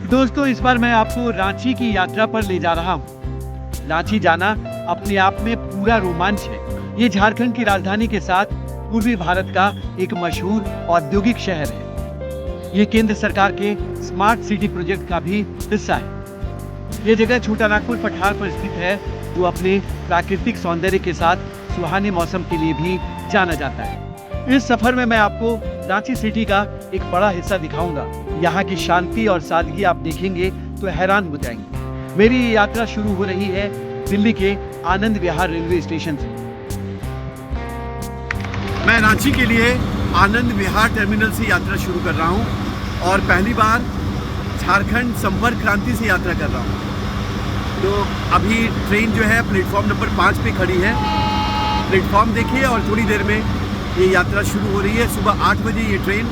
दोस्तों, इस बार मैं आपको रांची की यात्रा पर ले जा रहा हूँ। रांची जाना अपने आप में पूरा रोमांच है। ये झारखंड की राजधानी के साथ पूर्वी भारत का एक मशहूर औद्योगिक शहर है। ये केंद्र सरकार के स्मार्ट सिटी प्रोजेक्ट का भी हिस्सा है। ये जगह छोटा नागपुर पठार पर स्थित है, जो अपने प्राकृतिक सौंदर्य के साथ सुहाने मौसम के लिए भी जाना जाता है। इस सफर में मैं आपको रांची सिटी का एक बड़ा हिस्सा दिखाऊंगा। यहाँ की शांति और सादगी आप देखेंगे तो हैरान हो जाएंगे। मेरी ये यात्रा शुरू हो रही है दिल्ली के आनंद विहार रेलवे स्टेशन से। मैं रांची के लिए आनंद विहार टर्मिनल से यात्रा शुरू कर रहा हूँ और पहली बार झारखंड संपर्क क्रांति से यात्रा कर रहा हूँ। तो अभी ट्रेन जो है प्लेटफॉर्म नंबर 5 पे खड़ी है। प्लेटफॉर्म देखिए और थोड़ी देर में ये यात्रा शुरू हो रही है। सुबह 8 बजे ये ट्रेन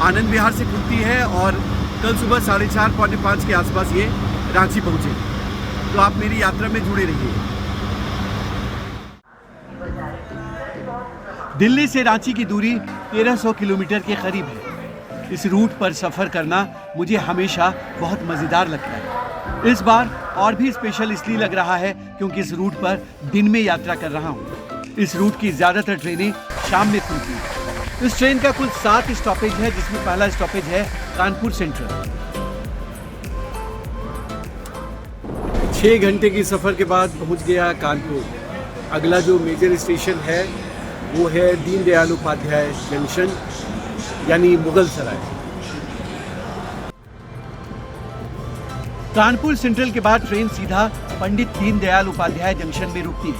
आनंद विहार से खुलती है और कल सुबह 4:30 पौने 5 के आसपास ये रांची पहुंचेगी। तो आप मेरी यात्रा में जुड़े रहिए। दिल्ली से रांची की दूरी 1300 किलोमीटर के करीब है। इस रूट पर सफर करना मुझे हमेशा बहुत मजेदार लगता है। इस बार और भी स्पेशल इसलिए लग रहा है क्योंकि इस रूट पर दिन में यात्रा कर रहा हूँ। इस रूट की ज्यादातर ट्रेनें शाम में खुलती हैं। इस ट्रेन का कुल 7 स्टॉपेज है, जिसमें पहला स्टॉपेज है कानपुर सेंट्रल। 6 घंटे की सफर के बाद पहुंच गया कानपुर। अगला जो मेजर स्टेशन है वो है दीनदयाल उपाध्याय जंक्शन, यानी मुगल सराय। कानपुर सेंट्रल के बाद ट्रेन सीधा पंडित दीनदयाल उपाध्याय जंक्शन में रुकती है।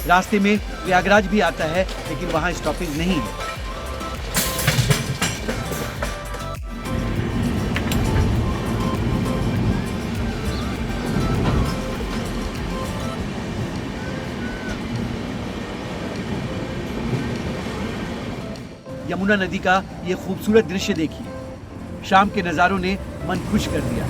रास्ते में प्रयागराज भी आता है, लेकिन वहां स्टॉपेज नहीं है। यमुना नदी का ये खूबसूरत दृश्य देखिए। शाम के नजारों ने मन खुश कर दिया।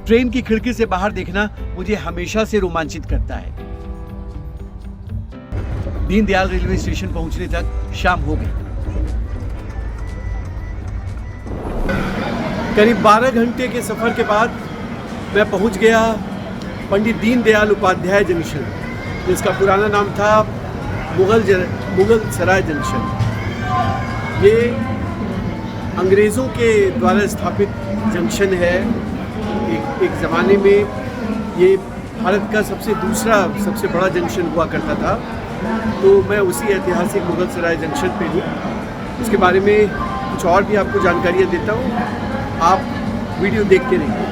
ट्रेन की खिड़की से बाहर देखना मुझे हमेशा से रोमांचित करता है। दीनदयाल रेलवे स्टेशन पहुंचने तक शाम हो गई। करीब 12 घंटे के सफर के बाद मैं पहुंच गया पंडित दीनदयाल उपाध्याय जंक्शन, जिसका पुराना नाम था मुगल सराय जंक्शन। ये अंग्रेजों के द्वारा स्थापित जंक्शन है। एक ज़माने में ये भारत का सबसे बड़ा जंक्शन हुआ करता था। तो मैं उसी ऐतिहासिक मुगल सराय जंक्शन पे हूँ। उसके बारे में कुछ और भी आपको जानकारियाँ देता हूँ, आप वीडियो देखते रहिए।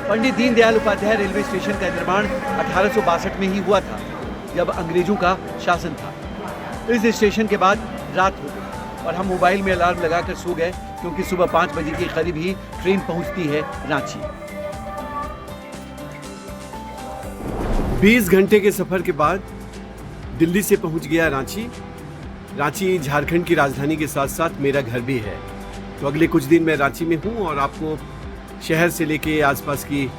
पंडित दीनदयाल उपाध्याय रेलवे स्टेशन का निर्माण 1862 में ही हुआ था, जब अंग्रेजों का शासन था। इस स्टेशन के बाद रात हो गई और हम मोबाइल में अलार्म लगाकर सो गए, क्योंकि सुबह 5 बजे के करीब ही ट्रेन पहुंचती है रांची। 20 घंटे के सफर के बाद दिल्ली से पहुंच गया रांची। रांची झारखंड की राजधानी के साथ साथ मेरा घर भी है। तो अगले कुछ दिन मैं रांची में हूं और आपको शहर से लेके आसपास की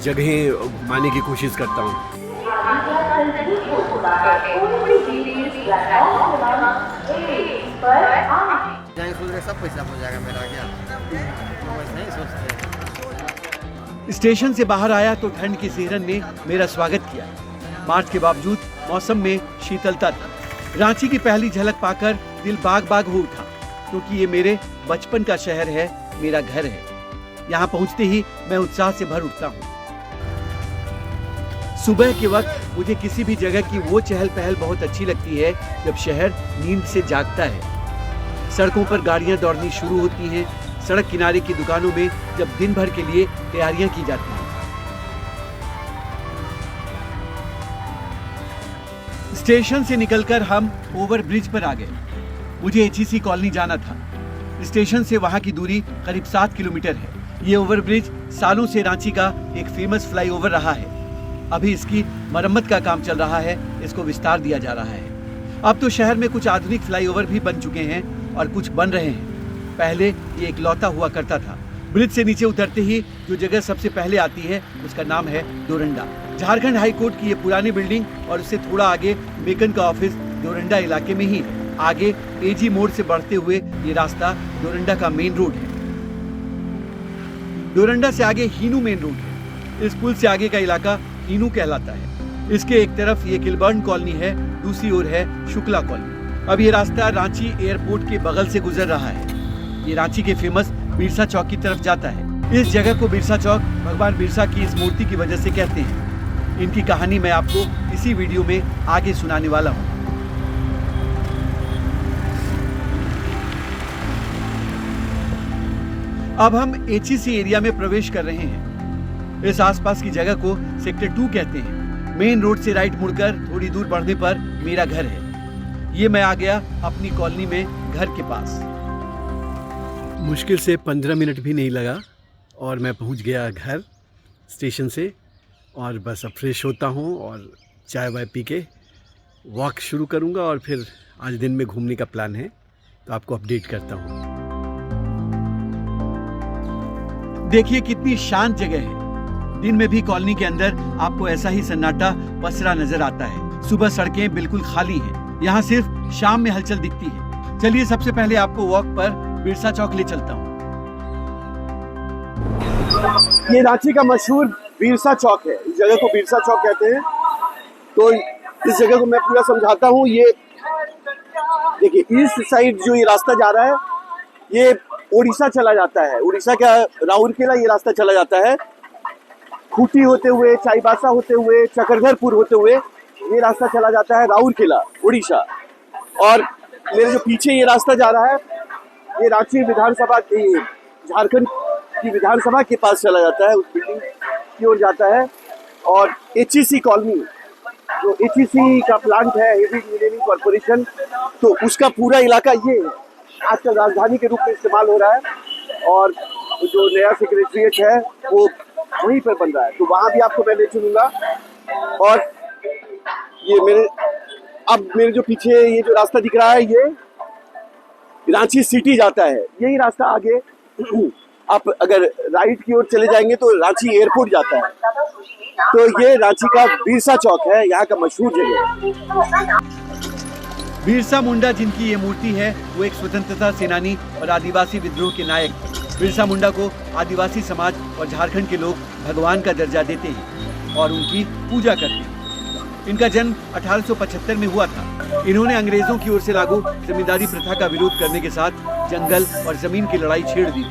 जगहें घुमाने की कोशिश करता हूं। सब पैसा हो जाएगा मेरा, क्या नहीं सोचते। स्टेशन से बाहर आया तो ठंड की सिहरन ने मेरा स्वागत किया। मार्च के बावजूद मौसम में शीतलता थी। रांची की पहली झलक पाकर दिल बाग बाग हो उठा, क्योंकि ये मेरे बचपन का शहर है, मेरा घर है। यहाँ पहुँचते ही मैं उत्साह से भर उठता हूँ। सुबह के वक्त मुझे किसी भी जगह की वो चहल पहल बहुत अच्छी लगती है जब शहर नींद से जागता है। सड़कों पर गाड़ियां दौड़नी शुरू होती हैं, सड़क किनारे की दुकानों में जब दिन भर के लिए तैयारियां की जाती हैं। स्टेशन से निकलकर हम ओवर ब्रिज पर आ गए। मुझे एचईसी कॉलोनी जाना था। स्टेशन से वहां की दूरी करीब 7 किलोमीटर है। ये ओवर ब्रिज सालों से रांची का एक फेमस फ्लाईओवर रहा है। अभी इसकी मरम्मत का काम चल रहा है, इसको विस्तार दिया जा रहा है। अब तो शहर में कुछ आधुनिक फ्लाईओवर भी बन चुके हैं और कुछ बन रहे हैं। पहले ये इकलौता हुआ करता था। ब्रिज से नीचे उतरते ही जो जगह सबसे पहले आती है उसका नाम है डोरंडा। झारखंड हाई कोर्ट की ये पुरानी बिल्डिंग और उससे थोड़ा आगे मेकन का ऑफिस डोरंडा इलाके में ही है। आगे एजी मोड़ से बढ़ते हुए ये रास्ता डोरंडा का मेन रोड है। डोरंडा से आगे हीनू मेन रोड है। इस पुल से आगे का इलाका हीनू कहलाता है। इसके एक तरफ ये किलबर्न कॉलोनी है, दूसरी ओर है शुक्ला कॉलोनी। अब ये रास्ता रांची एयरपोर्ट के बगल से गुजर रहा है। ये रांची के फेमस बिरसा चौक की तरफ जाता है। इस जगह को बिरसा चौक भगवान बिरसा की इस मूर्ति की वजह से कहते हैं। इनकी कहानी मैं आपको इसी वीडियो में आगे सुनाने वाला हूँ। अब हम एचईसी एरिया में प्रवेश कर रहे हैं। इस आसपास की जगह को सेक्टर 2 कहते हैं। मेन रोड से राइट मुड़कर थोड़ी दूर बढ़ने पर मेरा घर है। ये मैं आ गया अपनी कॉलोनी में घर के पास। मुश्किल से 15 मिनट भी नहीं लगा और मैं पहुंच गया घर स्टेशन से। और बस अब फ्रेश होता हूं और चाय वाय पी के वॉक शुरू करूंगा और फिर आज दिन में घूमने का प्लान है, तो आपको अपडेट करता हूं। देखिए कितनी शांत जगह है। दिन में भी कॉलोनी के अंदर आपको ऐसा ही सन्नाटा पसरा नजर आता है। सुबह सड़कें बिल्कुल खाली हैं। यहाँ सिर्फ शाम में हलचल दिखती है। चलिए सबसे पहले आपको वॉक पर बिरसा चौक ले चलता हूँ। ये रांची का मशहूर बिरसा चौक है। इस जगह को बिरसा चौक कहते हैं। तो इस जगह को मैं पूरा समझाता हूँ। ये देखिए ईस्ट साइड जो ये रास्ता जा रहा है ये उड़ीसा चला जाता है। उड़ीसा का राउरकेला ये रास्ता चला जाता है। खूंटी होते हुए, चाईबासा होते हुए, चक्रधरपुर होते हुए ये रास्ता चला जाता है राउरकेला, उड़ीसा। और मेरे जो पीछे ये रास्ता जा रहा है ये रांची विधानसभा की, झारखंड की विधानसभा के पास चला जाता है। उस बिल्डिंग की ओर जाता है। और एचईसी कॉलोनी, जो एचईसी का प्लांट है, हेवी इंजीनियरिंग कॉर्पोरेशन, तो उसका पूरा इलाका ये है। आजकल राजधानी के रूप में इस्तेमाल हो रहा है और जो नया सेक्रेटरीट है वो वहीं पर बन रहा है। तो वहाँ भी आपको मैं ले चलूँगा। और ये मेरे जो पीछे ये जो रास्ता दिख रहा है ये रांची सिटी जाता है। यही रास्ता आगे आप अगर राइट की ओर चले जाएंगे तो रांची एयरपोर्ट जाता है। तो ये रांची का बिरसा चौक है, यहाँ का मशहूर जगह है। बिरसा मुंडा जिनकी ये मूर्ति है वो एक स्वतंत्रता सेनानी और आदिवासी विद्रोह के नायक थे। बिरसा मुंडा को आदिवासी समाज और झारखंड के लोग भगवान का दर्जा देते हैं और उनकी पूजा करते हैं। इनका जन्म 1875 में हुआ था। इन्होंने अंग्रेजों की ओर से लागू जमींदारी प्रथा का विरोध करने के साथ जंगल और जमीन की लड़ाई छेड़ दी।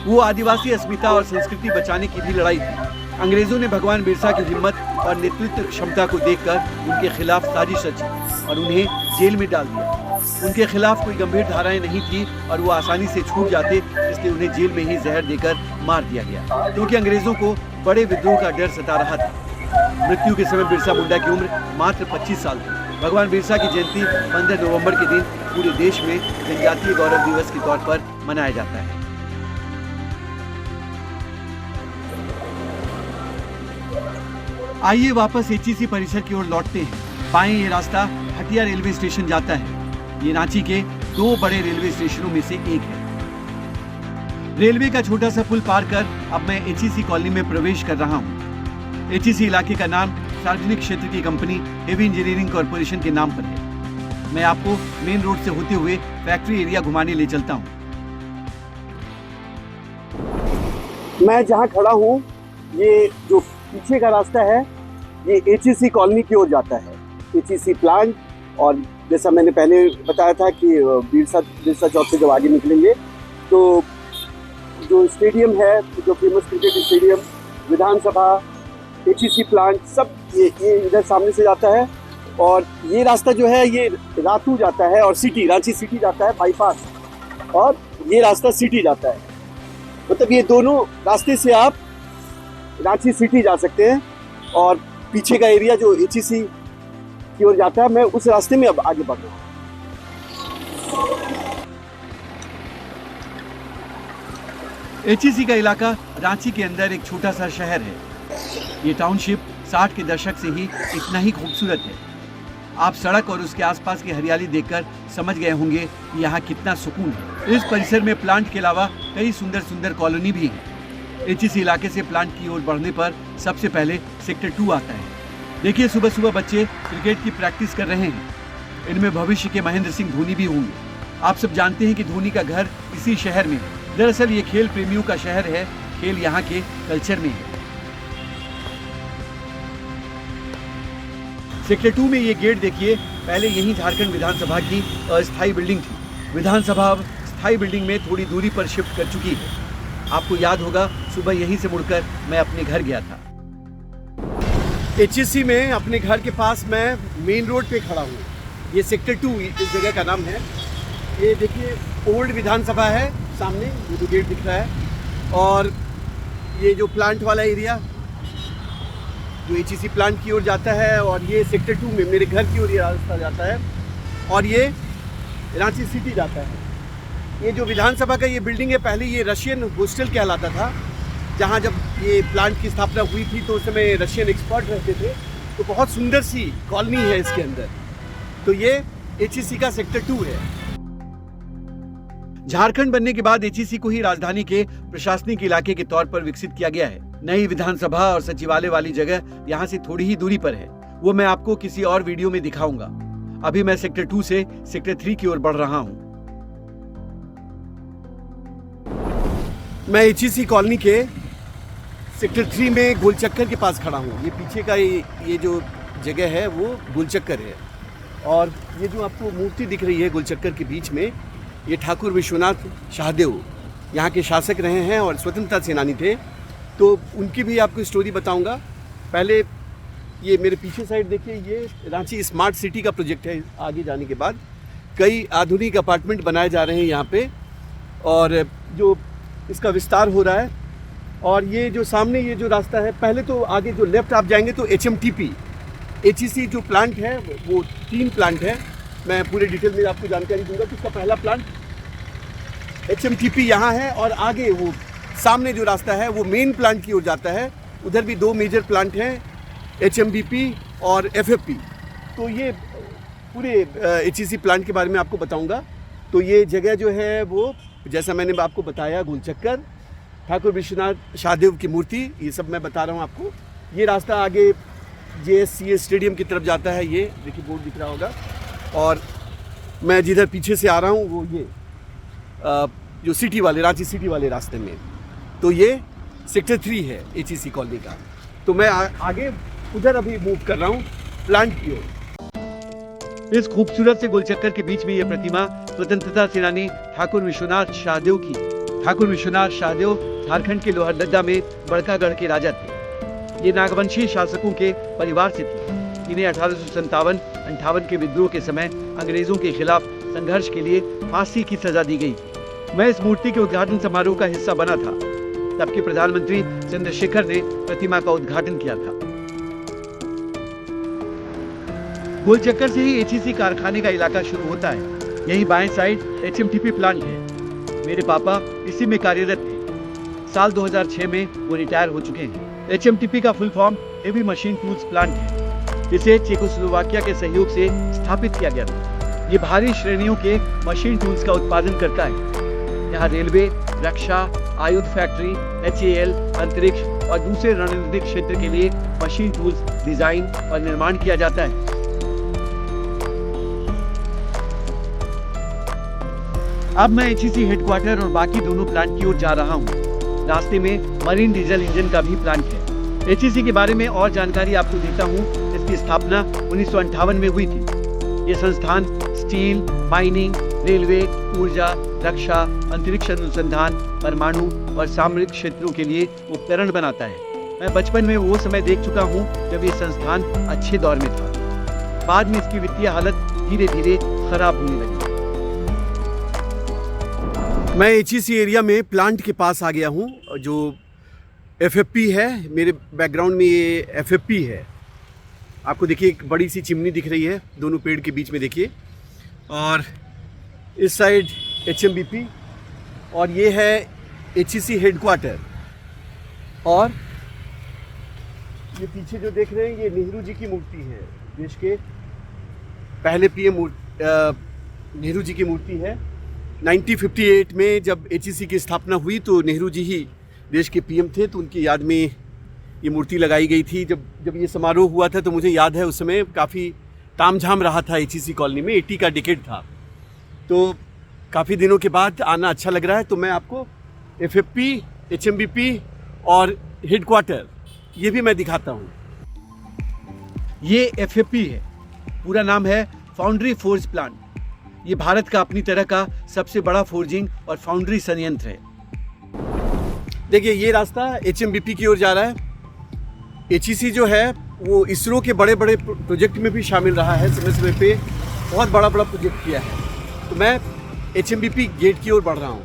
वो आदिवासी अस्मिता और संस्कृति बचाने की भी लड़ाई थी। अंग्रेजों ने भगवान बिरसा की हिम्मत और नेतृत्व क्षमता को देखकर उनके खिलाफ साजिश रची और उन्हें जेल में डाल दिया। उनके खिलाफ कोई गंभीर धाराएं नहीं थी और वो आसानी से छूट जाते, इसलिए उन्हें जेल में ही जहर देकर मार दिया गया, क्योंकि अंग्रेजों को बड़े विद्रोह का डर सता रहा था। मृत्यु के समय बिरसा मुंडा की उम्र मात्र 25 साल थी। भगवान बिरसा की जयंती 15 नवंबर के दिन पूरे देश में जनजातीय गौरव दिवस के तौर पर मनाया जाता है। आइए वापस एचईसी परिसर की ओर लौटते हैं। बाएं ये रास्ता हटिया रेलवे स्टेशन जाता है। ये रांची के 2 बड़े रेलवे स्टेशनों में से एक है। रेलवे का छोटा सा पुल पार कर अब मैं एचईसी कॉलोनी में प्रवेश कर रहा हूँ। एचईसी इलाके का नाम सार्वजनिक क्षेत्र की कंपनी हेवी इंजीनियरिंग कॉर्पोरेशन के नाम पर है। मैं आपको मेन रोड से होते हुए फैक्ट्री एरिया घुमाने ले चलता हूँ। मैं जहाँ खड़ा हूँ ये जो पीछे का रास्ता है ये एचईसी कॉलोनी की ओर जाता है। एचईसी प्लांट, और जैसा मैंने पहले बताया था कि बिरसा चौक से जब आगे निकलेंगे तो जो स्टेडियम है, जो फेमस क्रिकेट स्टेडियम, विधानसभा, एचईसी प्लांट, सब ये इधर सामने से जाता है, और ये रास्ता जो है ये रातू जाता है और सिटी, रांची सिटी जाता है बाईपास, और ये रास्ता सिटी जाता है। मतलब ये दोनों रास्ते से आप रांची सिटी जा सकते हैं, और पीछे का एरिया जो HEC की ओर जाता है, मैं उस रास्ते में अब आगे बढ़ रहा हूँ। HEC का इलाका रांची के अंदर एक छोटा सा शहर है। ये टाउनशिप 60 के दशक से ही इतना ही खूबसूरत है। आप सड़क और उसके आसपास की हरियाली देखकर समझ गए होंगे कि यहाँ कितना सुकून है। इस परिसर में प्लांट के अलावा कई सुंदर सुंदर कॉलोनी भी है। HEC इलाके से प्लांट की ओर बढ़ने पर सबसे पहले सेक्टर 2 आता है। देखिए, सुबह सुबह बच्चे क्रिकेट की प्रैक्टिस कर रहे हैं। इनमें भविष्य के महेंद्र सिंह धोनी भी होंगे। आप सब जानते हैं कि धोनी का घर इसी शहर में है। दरअसल ये खेल प्रेमियों का शहर है। खेल यहाँ के कल्चर में है। सेक्टर 2 में ये गेट देखिए, पहले यही झारखंड विधानसभा की अस्थायी बिल्डिंग थी। विधानसभा अब स्थायी बिल्डिंग में थोड़ी दूरी पर शिफ्ट कर चुकी है। आपको याद होगा, सुबह यहीं से मुड़कर मैं अपने घर गया था। HEC में अपने घर के पास मैं मेन रोड पे खड़ा हूँ। ये सेक्टर 2 इस जगह का नाम है। ये देखिए, ओल्ड विधानसभा है सामने, ये जो गेट दिख रहा है, और ये जो प्लांट वाला एरिया जो HEC प्लांट की ओर जाता है, और ये सेक्टर 2 में मेरे घर की ओर ये रास्ता जाता है, और ये रांची सिटी जाता है। ये जो विधानसभा का ये बिल्डिंग है, पहले ये रशियन हॉस्टल कहलाता था। जहाँ जब ये प्लांट की स्थापना हुई थी तो उस समय रशियन एक्सपर्ट रहते थे। तो बहुत सुंदर सी कॉलोनी है इसके अंदर। तो ये HEC का सेक्टर 2 है। झारखंड बनने के बाद HEC को ही राजधानी के प्रशासनिक इलाके के तौर पर विकसित किया गया है। नई विधानसभा और सचिवालय वाली जगह यहाँ से थोड़ी ही दूरी पर है। वो मैं आपको किसी और वीडियो में दिखाऊंगा। अभी मैं सेक्टर 2 से सेक्टर 3 की ओर बढ़ रहा हूँ। मैं HEC कॉलोनी के सेक्टर 3 में गोलचक्कर के पास खड़ा हूँ। ये पीछे का ये जो जगह है वो गोलचक्कर है, और ये जो आपको मूर्ति दिख रही है गोलचक्कर के बीच में, ये ठाकुर विश्वनाथ शाहदेव यहाँ के शासक रहे हैं और स्वतंत्रता सेनानी थे। तो उनकी भी आपको स्टोरी बताऊंगा। पहले ये मेरे पीछे साइड देखिए, ये रांची स्मार्ट सिटी का प्रोजेक्ट है। आगे जाने के बाद कई आधुनिक अपार्टमेंट बनाए जा रहे हैं यहाँ पे, और जो इसका विस्तार हो रहा है। और ये जो सामने ये जो रास्ता है, पहले तो आगे जो लेफ्ट आप जाएंगे तो HMTP HEC जो प्लांट है वो 3 प्लांट है। मैं पूरे डिटेल में आपको जानकारी दूंगा कि इसका पहला प्लांट HMTP यहाँ है, और आगे वो सामने जो रास्ता है वो मेन प्लांट की ओर जाता है। उधर भी 2 मेजर प्लांट हैं, HMBP और FFP। तो ये पूरे HEC प्लांट के बारे में आपको बताऊंगा। तो ये जगह जो है वो, जैसा मैंने आपको बताया, गोलचक्कर, ठाकुर विश्वनाथ शाहदेव की मूर्ति, ये सब मैं बता रहा हूँ आपको। ये रास्ता आगे JSCA स्टेडियम की तरफ जाता है। ये देखिए बोर्ड दिख रहा होगा। और मैं जिधर पीछे से आ रहा हूँ वो ये जो सिटी वाले, रांची सिटी वाले रास्ते में, तो ये सेक्टर 3 है HEC कॉलोनी का। तो मैं आगे उधर अभी मूव कर रहा हूँ प्लांट की ओर। इस खूबसूरत से गोलचक्कर के बीच में ये प्रतिमा स्वतंत्रता सेनानी ठाकुर विश्वनाथ शाहदेव की। ठाकुर विश्वनाथ शाहदेव झारखंड के लोहरदगा में बड़कागढ़ के राजा थे। ये नागवंशी शासकों के परिवार से थे। इन्हें 1857-58 के विद्रोह के समय अंग्रेजों के खिलाफ संघर्ष के लिए फांसी की सजा दी गई। मैं इस मूर्ति के उद्घाटन समारोह का हिस्सा बना था। तब के प्रधानमंत्री चंद्रशेखर ने प्रतिमा का उद्घाटन किया था। गोलचक्कर से ही HEC कारखाने का इलाका शुरू होता है। यही बाएं साइड HMTP प्लांट है। मेरे पापा इसी में कार्यरत थे। साल 2006 में वो रिटायर हो चुके हैं। HMTP का full form heavy machine tools plant है। इसे चेकोस्लोवाकिया के सहयोग से स्थापित किया गया था। ये भारी श्रेणियों के मशीन टूल्स का उत्पादन करता है। यहाँ रेलवे, रक्षा, आयुध फैक्ट्री, HAL, अंतरिक्ष और दूसरे रणनीतिक क्षेत्र के लिए मशीन टूल्स डिजाइन और निर्माण किया जाता है। अब मैं HEC हेडक्वार्टर और बाकी दोनों प्लांट की ओर जा रहा हूँ। रास्ते में मरीन डीजल इंजन का भी प्लांट है। HEC के बारे में और जानकारी आपको देता हूँ। इसकी स्थापना 1958 में हुई थी। ये संस्थान स्टील, माइनिंग, रेलवे, ऊर्जा, रक्षा, अंतरिक्ष अनुसंधान, परमाणु और सामरिक क्षेत्रों के लिए उपकरण बनाता है। मैं बचपन में वो समय देख चुका हूँ जब ये संस्थान अच्छे दौर में था। बाद में इसकी वित्तीय हालत धीरे धीरे खराब होने लगी। मैं एचईसी एरिया में प्लांट के पास आ गया हूँ, जो एफएफपी है। मेरे बैकग्राउंड में ये एफएफपी है। आपको देखिए एक बड़ी सी चिमनी दिख रही है दोनों पेड़ के बीच में, देखिए। और इस साइड एचएमबीपी, और ये है एचईसी हेडक्वार्टर। और ये पीछे जो देख रहे हैं ये नेहरू जी की मूर्ति है, देश के पहले पीएम नेहरू जी की मूर्ति है। 1958 में जब एचईसी की स्थापना हुई तो नेहरू जी ही देश के पीएम थे, तो उनकी याद में ये मूर्ति लगाई गई थी। जब ये समारोह हुआ था तो मुझे याद है उस समय काफ़ी तामझाम रहा था एचईसी कॉलोनी में। 80 का डिकेड था, तो काफ़ी दिनों के बाद आना अच्छा लग रहा है। तो मैं आपको एफएफपी, एचएमबीपी और हेडक्वार्टर ये भी मैं दिखाता हूँ। ये एफएफपी है, पूरा नाम है फाउंड्री फोर्ज प्लांट। ये भारत का अपनी तरह का सबसे बड़ा फोर्जिंग और फाउंड्री संयंत्र है। देखिए ये रास्ता एचएमबीपी की ओर जा रहा है। एचईसी जो है वो इसरो के बड़े बड़े प्रोजेक्ट में भी शामिल रहा है, समय समय पे बहुत बड़ा बड़ा प्रोजेक्ट किया है। तो मैं एचएमबीपी गेट की ओर बढ़ रहा हूँ।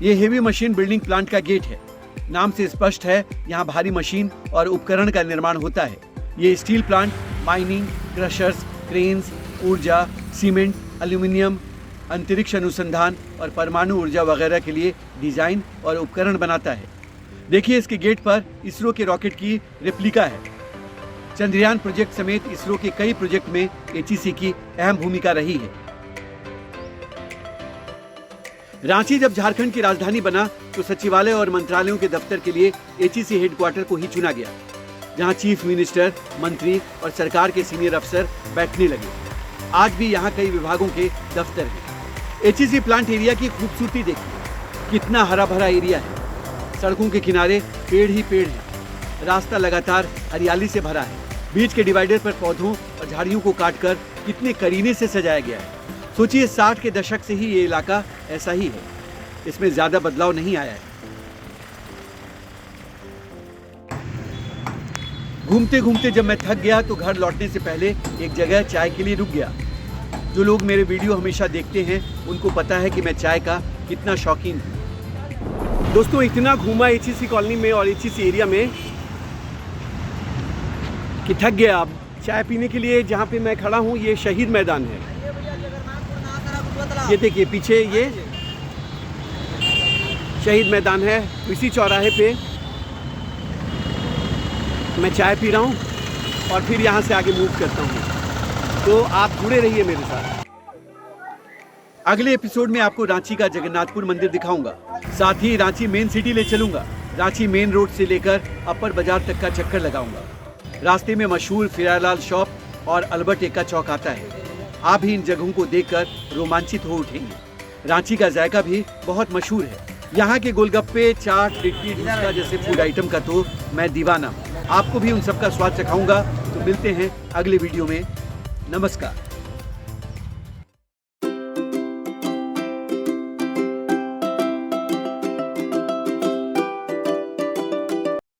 ये हेवी मशीन बिल्डिंग प्लांट का गेट है। नाम से स्पष्ट है यहाँ भारी मशीन और उपकरण का निर्माण होता है। ये steel plant mining, crushers, cranes, ऊर्जा, सीमेंट, एल्यूमिनियम, अंतरिक्ष अनुसंधान और परमाणु ऊर्जा वगैरह के लिए डिजाइन और उपकरण बनाता है। देखिए इसके गेट पर इसरो के रॉकेट की रेप्लिका है। चंद्रयान प्रोजेक्ट समेत इसरो के कई प्रोजेक्ट में एचईसी की अहम भूमिका रही है। रांची जब झारखंड की राजधानी बना तो सचिवालय और मंत्रालयों के दफ्तर के लिए एचईसी हेडक्वार्टर को ही चुना गया, जहां चीफ मिनिस्टर, मंत्री और सरकार के सीनियर अफसर बैठने लगे। आज भी यहाँ कई विभागों के दफ्तर हैं। एचईसी प्लांट एरिया की खूबसूरती देखिए, कितना हरा भरा एरिया है। सड़कों के किनारे पेड़ ही पेड़ हैं। रास्ता लगातार हरियाली से भरा है। बीच के डिवाइडर पर पौधों और झाड़ियों को काटकर कितने करीने से सजाया गया है। सोचिए 60 के दशक से ही ये इलाका ऐसा ही है, इसमें ज्यादा बदलाव नहीं आया है। घूमते घूमते जब मैं थक गया तो घर लौटने से पहले एक जगह चाय के लिए रुक गया। जो लोग मेरे वीडियो हमेशा देखते हैं उनको पता है कि मैं चाय का कितना शौकीन हूँ। दोस्तों इतना घूमा एचईसी कॉलोनी में और एचईसी एरिया में कि थक गया। अब चाय पीने के लिए जहाँ पे मैं खड़ा हूँ ये शहीद मैदान है। ये देखिए पीछे ये शहीद मैदान है। इसी चौराहे पे मैं चाय पी रहा हूँ और फिर यहाँ से आगे मूव करता हूँ। तो आप जुड़े रहिए मेरे साथ। अगले एपिसोड में आपको रांची का जगन्नाथपुर मंदिर दिखाऊंगा, साथ ही रांची मेन सिटी ले चलूंगा। रांची मेन रोड से लेकर अपर बाजार तक का चक्कर लगाऊंगा। रास्ते में मशहूर फिरालाल शॉप और अल्बर्ट एक्का चौक आता है। आप भी इन जगहों को देखकर रोमांचित हो उठेंगे। रांची का जायका भी बहुत मशहूर है। यहाँ के गोलगप्पे, चाट, लिट्टी, डोसा जैसे फूड आइटम का तो मैं दीवाना हूँ। आपको भी उन सब का स्वाद चखाऊंगा। तो मिलते हैं अगले वीडियो में। नमस्कार।